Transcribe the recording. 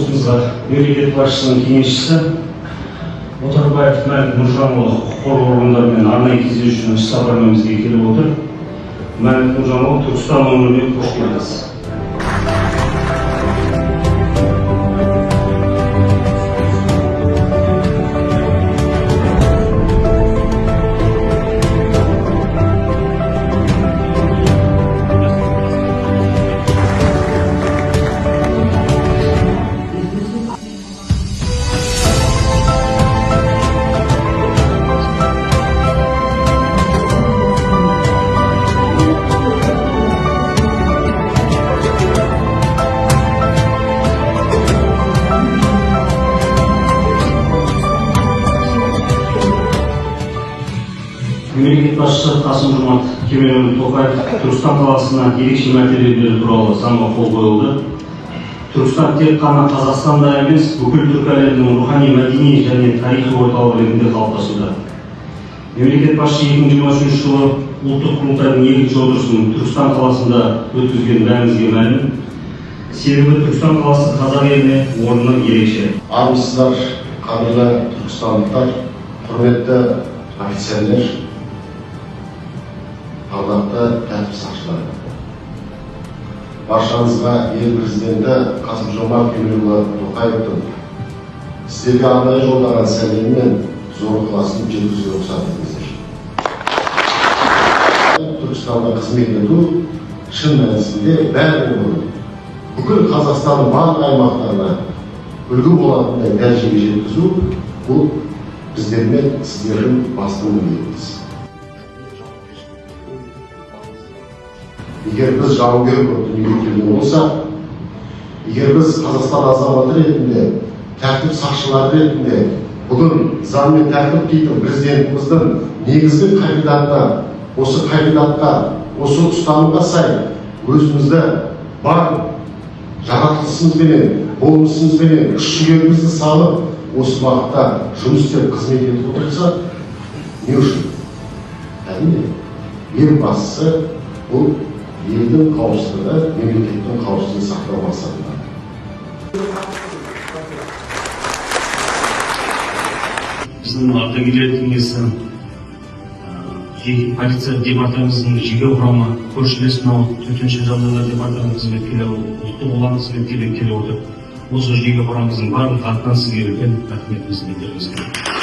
облысымызға мемлекет басшысының кеңесшісі Отарбаев Мәлік Нұржанұлы құқық қорғау органдарымен арнайы кездесу үшін іс-сапармен бізге келіп отыр. Мәлік Нұржанұлы, Түркістан өңіріне қош келдіңіз. Мемлекет басшысы Қасым-Жомарт Кемелұлы Тоқаев Түркістан қаласына ерекше мәртебе беру туралы заңға қол қойылды. Түркістан тек қана Қазақстанда емес, бүкіл түркі әлемінің рухани, мәдени және тарихи орталығы ретінде қалыптасуда. Мемлекет басшысы 2023 жылы ұлттық құрылтайдың екінші отырысын Түркістан қаласында өткізген бәрімізге мәлім. Себебі Түркістан қаласы қазақ еліне орны ерекше. Армысыздар, қадірлі түркістандықтар, құрметті офицерлер, ардақты тәртіп сақшылары. Баршаңызға ел президенті Қасым-Жомарт Кемелұлы Тоқаевтың сіздерге арнайы жолдаған сәлемі мен зор ықыласын жеткізуге рұқсат етіңіздер. Түркістанда қызмет ету шын мәнісінде бәрінің бұрын бүкіл Қазақстанның барлық аймақтарына үлгі болатындай дәрежеге жеткізу бұл біздер мен сіздердің басты міндетіміз. Егер біз жауынгер болып дүниеге келген болса, егер біз Қазақстан азаматы ретінде, тәртіп сақшылары ретінде, бүгін заң мен тәртіп дейтін президентіміздің негізгі қағидатына, осы қағидатқа, осы ұстанымға сай өзімізді бар жаратылысымызбенен, болмысымызбенен, күш-жігерімізді салып, осы бағытта жұмыс істеп қызмет етіп отырса, не үшін? Әрине, ең бастысы бұл елдің қауіпсіздігі, мемлекеттің қауіпсіздігін сақтау мақсатында. Біздің ардагерлер кеңесі, полиция департаментінің жеке құрамы, көршілес төтенше жағдайлар департаментінің қызметкерлері, ұлттық ұлан қызметкерлері келіп отыр. Осы жеке құрамымыздың барлық атынан сізге үлкен рахметімізді білдіреміз.